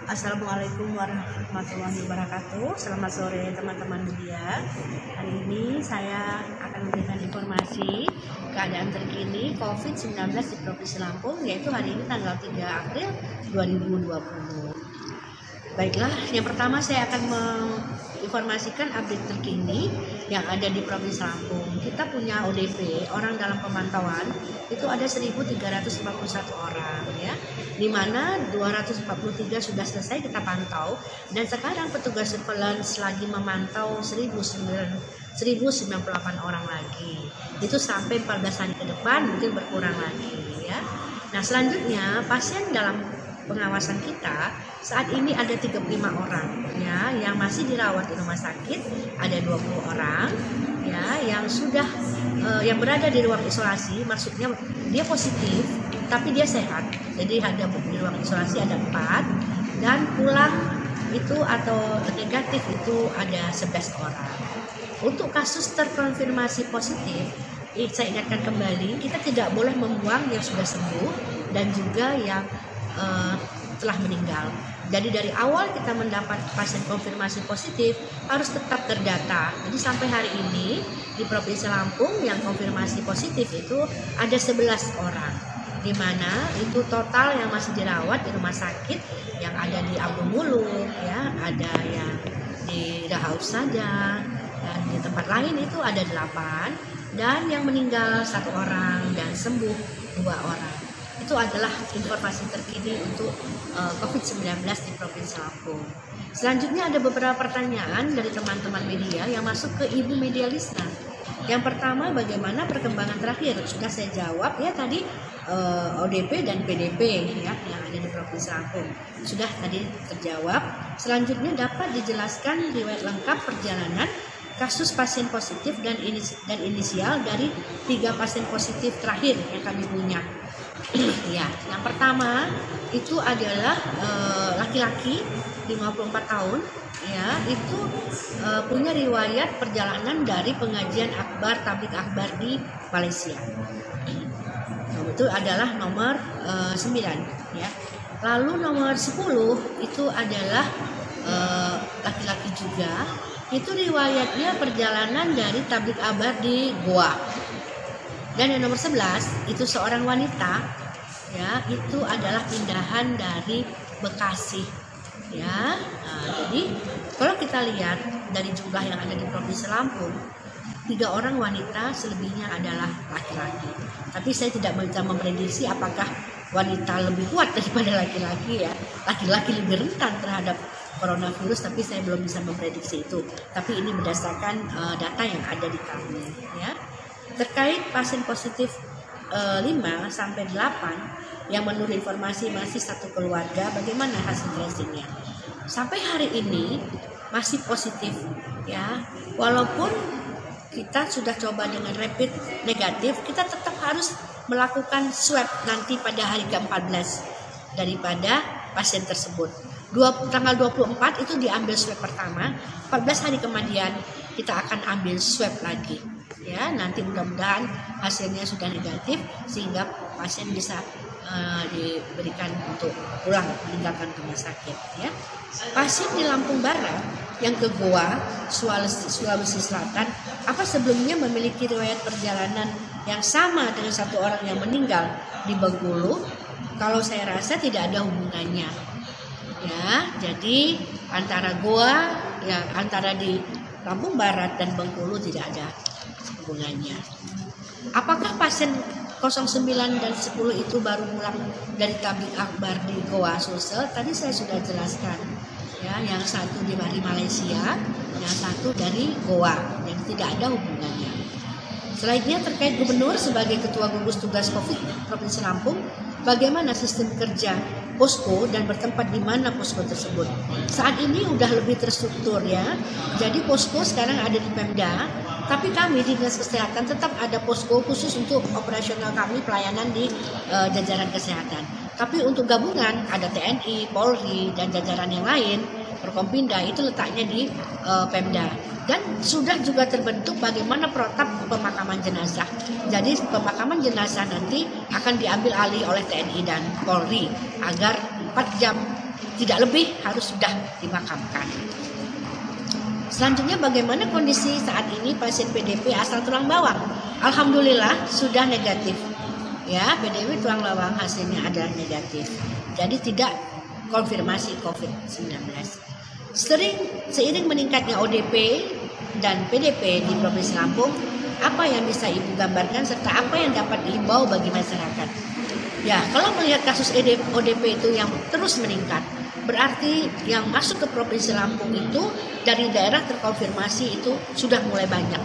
Assalamualaikum warahmatullahi wabarakatuh. Selamat sore teman-teman media. Hari ini saya akan memberikan informasi keadaan terkini COVID-19 di Provinsi Lampung, yaitu hari ini tanggal 3 April 2020. Baiklah, yang pertama saya akan menginformasikan update terkini yang ada di Provinsi Lampung. Kita punya ODP, orang dalam pemantauan, itu ada 1.341 orang ya, di mana 243 sudah selesai kita pantau, dan sekarang petugas surveillance lagi memantau 1.098 orang lagi. Itu sampai 14 hari ke depan mungkin berkurang lagi ya. Nah, selanjutnya pasien dalam pengawasan kita saat ini ada 35 orang ya, yang masih dirawat di rumah sakit ada 20 orang ya, yang sudah yang berada di ruang isolasi, maksudnya dia positif tapi dia sehat. Jadi ada di ruang isolasi ada 4, dan pulang itu atau negatif itu ada 11 orang. Untuk kasus terkonfirmasi positif, saya ingatkan kembali, kita tidak boleh membuang yang sudah sembuh dan juga yang telah meninggal. Jadi dari awal kita mendapat pasien konfirmasi positif harus tetap terdata. Jadi sampai hari ini di Provinsi Lampung yang konfirmasi positif itu ada 11 orang, di mana itu total yang masih dirawat di rumah sakit yang ada di Agung Muluk ya, ada yang di Rahaus saja, dan di tempat lain itu ada 8, dan yang meninggal 1 orang dan sembuh 2 orang. Itu adalah informasi terkini untuk COVID-19 di Provinsi Lampung. Selanjutnya ada beberapa pertanyaan dari teman-teman media yang masuk ke Ibu Media Lisna. Yang pertama, bagaimana perkembangan terakhir? Sudah saya jawab ya tadi, ODP dan PDP ya yang ada di Provinsi Lampung sudah tadi terjawab. Selanjutnya, dapat dijelaskan riwayat lengkap perjalanan kasus pasien positif dan inisial dari 3 pasien positif terakhir yang kami punya. Ya, yang pertama itu adalah laki-laki 54 tahun ya, itu punya riwayat perjalanan dari pengajian akbar tabligh akbar di Malaysia. Itu adalah nomor 9 ya. Lalu nomor 10 itu adalah laki-laki juga, itu riwayatnya perjalanan dari tabligh akbar di Goa. Dan yang nomor 11 itu seorang wanita ya, itu adalah pindahan dari Bekasi ya. Jadi kalau kita lihat dari jumlah yang ada di Provinsi Lampung, 3 orang wanita, selebihnya adalah laki-laki. Tapi saya tidak bisa memprediksi apakah wanita lebih kuat daripada laki-laki ya. Laki-laki lebih rentan terhadap coronavirus, tapi saya belum bisa memprediksi itu. Tapi ini berdasarkan data yang ada di kami ya. Terkait pasien positif 5 sampai 8 yang menurut informasi masih satu keluarga, bagaimana hasil tracingnya? Sampai hari ini masih positif ya. Walaupun kita sudah coba dengan rapid negatif, kita tetap harus melakukan swab nanti pada hari ke-14 daripada pasien tersebut. Tanggal 24 itu diambil swab pertama, 14 hari kemudian kita akan ambil swab lagi ya. Nanti mudah-mudahan hasilnya sudah negatif sehingga pasien bisa diberikan untuk pulang meninggalkan rumah sakit ya. Pasien di Lampung Barat yang ke Goa, Sulawesi Selatan, apa sebelumnya memiliki riwayat perjalanan yang sama dengan 1 orang yang meninggal di Bengkulu? Kalau saya rasa tidak ada hubungannya ya. Jadi antara Goa ya, antara di Lampung Barat dan Bengkulu tidak ada hubungannya. Apakah pasien 09 dan 10 itu baru pulang dari tabligh akbar di Goa Sulsel? Tadi saya sudah jelaskan ya, yang satu dari Malaysia, yang satu dari Goa, yang tidak ada hubungannya. Selanjutnya terkait gubernur sebagai ketua gugus tugas COVID Provinsi Lampung, bagaimana sistem kerja posko dan bertempat di mana posko tersebut? Saat ini udah lebih terstruktur ya. Jadi posko sekarang ada di Pemda, tapi kami di Dinas Kesehatan tetap ada posko khusus untuk operasional kami, pelayanan di jajaran kesehatan. Tapi untuk gabungan ada TNI, Polri, dan jajaran yang lain, Forkompinda itu letaknya di Pemda. Dan sudah juga terbentuk bagaimana protap pemakaman jenazah. Jadi pemakaman jenazah nanti akan diambil alih oleh TNI dan Polri agar 4 jam tidak lebih harus sudah dimakamkan. Selanjutnya bagaimana kondisi saat ini pasien PDP asal tulang bawang? Alhamdulillah sudah negatif. Ya, PDP tulang bawang hasilnya adalah negatif. Jadi tidak konfirmasi COVID-19. Seiring meningkatnya ODP dan PDP di Provinsi Lampung, apa yang bisa Ibu gambarkan serta apa yang dapat diimbau bagi masyarakat? Ya, kalau melihat kasus ODP itu yang terus meningkat, berarti yang masuk ke Provinsi Lampung itu dari daerah terkonfirmasi itu sudah mulai banyak.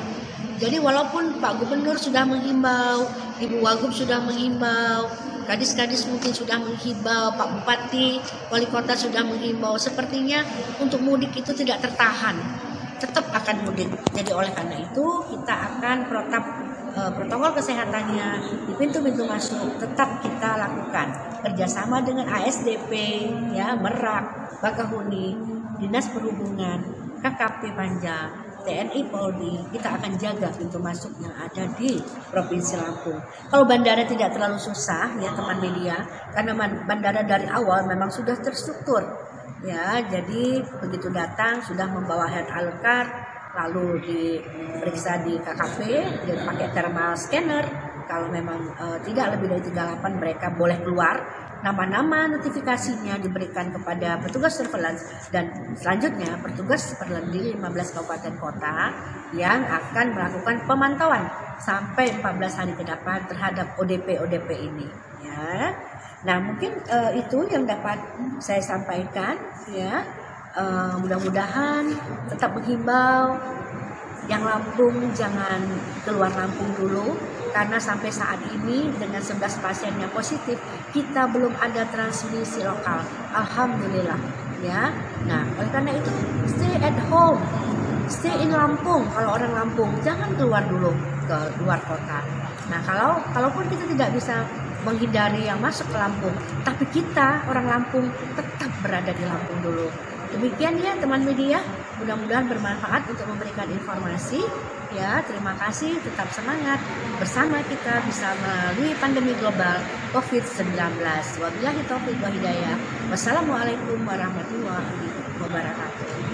Jadi walaupun Pak Gubernur sudah menghimbau, Ibu Wagub sudah menghimbau, kadis-kadis mungkin sudah menghimbau, Pak Bupati, Wali Kota sudah menghimbau, sepertinya untuk mudik itu tidak tertahan, tetap akan mudik. Jadi oleh karena itu kita akan protokol kesehatannya di pintu-pintu masuk tetap kita lakukan kerjasama dengan ASDP, ya, Merak, Bakahuni, Dinas Perhubungan, KKP Panjang, TNI Polri. Kita akan jaga pintu masuk yang ada di Provinsi Lampung. Kalau bandara tidak terlalu susah, ya teman media, karena bandara dari awal memang sudah terstruktur, ya. Jadi begitu datang sudah membawa health alert card, lalu diperiksa di KKP, dan pakai thermal scanner. Kalau memang tidak lebih dari 38 mereka boleh keluar. Nama-nama notifikasinya diberikan kepada petugas surveillance dan selanjutnya petugas surveillance di 15 kabupaten kota yang akan melakukan pemantauan sampai 14 hari ke depan terhadap ODP ini, ya. Nah, mungkin itu yang dapat saya sampaikan, ya. Mudah-mudahan tetap menghimbau yang Lampung jangan keluar Lampung dulu, karena sampai saat ini dengan 11 pasien yang positif kita belum ada transmisi lokal, alhamdulillah, ya. Nah, oleh karena itu stay at home, stay in Lampung. Kalau orang Lampung jangan keluar dulu ke luar kota. Nah, kalaupun kita tidak bisa menghindari yang masuk ke Lampung, tapi kita orang Lampung tetap berada di Lampung dulu. Demikian ya teman media, mudah-mudahan bermanfaat untuk memberikan informasi, ya. Terima kasih, tetap semangat, bersama kita bisa melalui pandemi global COVID-19. Wabillahi taufiq wa hidayah. Wassalamualaikum warahmatullahi wabarakatuh.